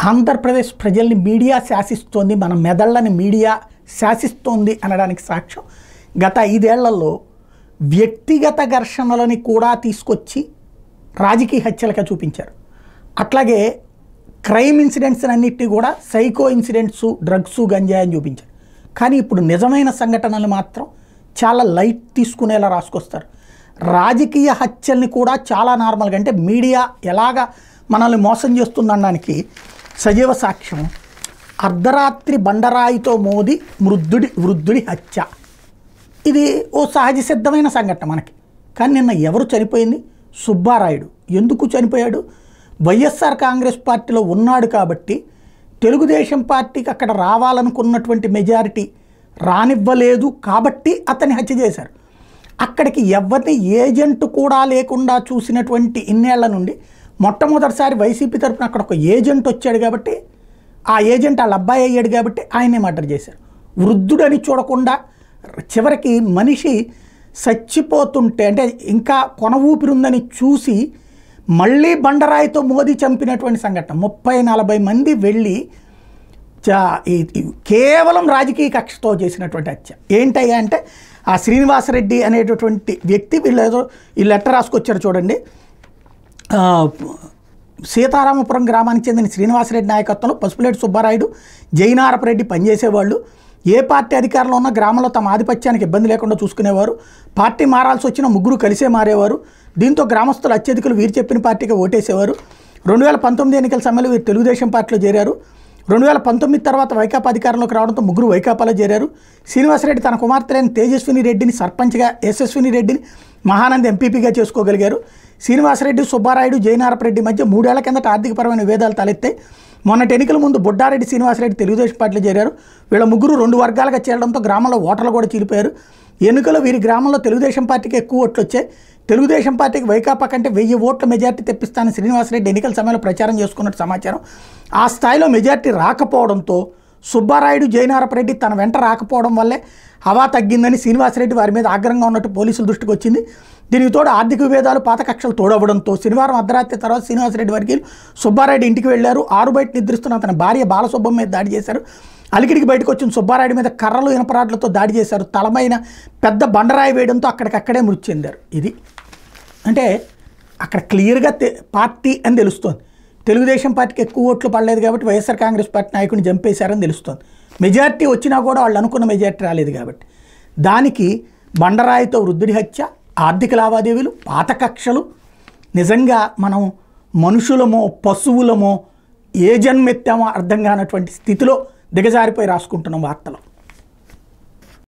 ఆంధ్రప్రదేశ్ ప్రజల్ని మీడియా శాసిస్తోంది, మన మెదళ్ళని మీడియా శాసిస్తోంది అనడానికి సాక్ష్యం గత 5 ఏళ్లలో వ్యక్తిగత ఘర్షణలని కూడా తీసుకొచ్చి రాజకీయ హత్యలుగా చూపించారు. అట్లాగే క్రైమ్ ఇన్సిడెంట్స్ అన్నిటినీ కూడా సైకో ఇన్సిడెంట్స్, డ్రగ్స్, గంజాయి అని చూపించారు. కానీ ఇప్పుడు నిజమైన సంఘటనలు మాత్రం చాలా లైట్ తీసుకునేలా రాసుకొస్తారు. రాజకీయ హత్యల్ని కూడా చాలా నార్మల్గా, అంటే మీడియా ఎలాగ మనల్ని మోసం చేస్తుందనడానికి సజీవ సాక్ష్యం అర్ధరాత్రి బండరాయితో మోది వృద్ధుడి హత్య. ఇది ఓ సహజ సిద్ధమైన సంఘటన మనకి. కానీ నిన్న ఎవరు చనిపోయింది? సుబ్బారాయుడు. ఎందుకు చనిపోయాడు? వైఎస్ఆర్ కాంగ్రెస్ పార్టీలో ఉన్నాడు కాబట్టి తెలుగుదేశం పార్టీకి అక్కడ రావాలనుకున్నటువంటి మెజారిటీ రానివ్వలేదు కాబట్టి అతన్ని హత్య చేశారు. అక్కడికి ఎవరిని ఏజెంట్ కూడా లేకుండా చూసినటువంటి ఇన్నేళ్ల నుండి మొట్టమొదటిసారి వైసీపీ తరఫున అక్కడ ఒక ఏజెంట్ వచ్చాడు కాబట్టి, ఆ ఏజెంట్ వాళ్ళ అబ్బాయి అయ్యాడు కాబట్టి ఆయనే మర్డర్ చేశారు. వృద్ధుడని చూడకుండా చివరికి మనిషి చచ్చిపోతుంటే, అంటే ఇంకా కొన ఊపిరుందని చూసి మళ్ళీ బండరాయితో మోదీ చంపినటువంటి సంఘటన. 30-40 మంది వెళ్ళి కేవలం రాజకీయ కక్షతో చేసినటువంటి హత్య. ఏంటయ్యా అంటే ఆ శ్రీనివాసరెడ్డి అనేటటువంటి వ్యక్తి వీళ్ళు ఈ లెటర్ రాసుకొచ్చారు చూడండి. సీతారామపురం గ్రామానికి చెందిన శ్రీనివాసరెడ్డి నాయకత్వంలో పసుపులేటి సుబ్బారాయుడు, జైనారపరెడ్డి పనిచేసేవాళ్ళు. ఏ పార్టీ అధికారంలో ఉన్న గ్రామంలో తమ ఆధిపత్యానికి ఇబ్బంది లేకుండా చూసుకునేవారు. పార్టీ మారాల్సి వచ్చిన ముగ్గురు కలిసే మారేవారు. దీంతో గ్రామస్తులు అత్యధికులు వీరు చెప్పిన పార్టీకి ఓటేసేవారు. 2019 ఎన్నికల సమయంలో వీరు తెలుగుదేశం పార్టీలో చేరారు. 2019 తర్వాత వైకాపా అధికారంలోకి రావడంతో ముగ్గురు వైకాపాలో చేరారు. శ్రీనివాసరెడ్డి తన కుమార్తెలైన తేజస్విని రెడ్డిని సర్పంచ్గా, యశస్విని రెడ్డిని మహానంది ఎంపీపీగా చేసుకోగలిగారు. శ్రీనివాసరెడ్డి, సుబ్బారాయుడు, జైనారపరెడ్డి మధ్య 3 ఏళ్ల కిందట ఆర్థికపరమైన విభేదాలు తలెత్తాయి. మొన్నటి ఎన్నికల ముందు బొడ్డారెడ్డి, శ్రీనివాసరెడ్డి తెలుగుదేశం పార్టీలో చేరారు. వీళ్ళ ముగ్గురు 2 వర్గాలుగా చేరడంతో గ్రామంలో ఓటర్లు కూడా చీలిపోయారు. ఎన్నికల్లో వీరి గ్రామంలో తెలుగుదేశం పార్టీకి ఎక్కువ ఓట్లు వచ్చాయి. తెలుగుదేశం పార్టీకి వైకాపా కంటే 1000 ఓట్ల మెజార్టీ తెప్పిస్తానని శ్రీనివాసరెడ్డి ఎన్నికల సమయంలో ప్రచారం చేసుకున్నట్టు సమాచారం. ఆ స్థాయిలో మెజార్టీ రాకపోవడంతో సుబ్బారాయుడు, జైనారపరెడ్డి తన వెంట రాకపోవడం వల్లే హవా తగ్గిందని శ్రీనివాసరెడ్డి వారి మీద ఆగ్రహంగా ఉన్నట్టు పోలీసుల దృష్టికి వచ్చింది. దీనికి తోడు ఆర్థిక విభేదాలు, పాత కక్షలు తోడవడంతో శనివారం అర్ధరాత్రి తర్వాత శ్రీనివాసరెడ్డి వర్గీయులు సుబ్బారాయుడు ఇంటికి వెళ్లారు. 6 బయట నిద్రిస్తున్న అతని భార్య బాలసుబ్బమ్మ మీద దాడి చేశారు. అలికిడికి బయటకు వచ్చిన సుబ్బారాయుడి మీద కర్రలు, ఇనపరాడ్లతో దాడి చేశారు. తలమైన పెద్ద బండరాయి వేయడంతో అక్కడికక్కడే మృతి చెందారు. ఇది అంటే అక్కడ క్లియర్గా పార్టీ అని తెలుస్తోంది. తెలుగుదేశం పార్టీకి ఎక్కువ ఓట్లు పడలేదు కాబట్టి వైఎస్ఆర్ కాంగ్రెస్ పార్టీ నాయకుడిని చంపేశారని తెలుస్తోంది. మెజార్టీ వచ్చినా కూడా వాళ్ళు అనుకున్న మెజార్టీ రాలేదు కాబట్టి దానికి బండరాయితో వృద్ధుడి హత్య, ఆర్థిక లావాదేవీలు, పాత కక్షలు, నిజంగా మనం మనుషులమో పశువులమో ఏ జన్మెత్తామో అర్థం కానటువంటి స్థితిలో దిగజారిపోయి రాసుకుంటున్నాం వార్తలు.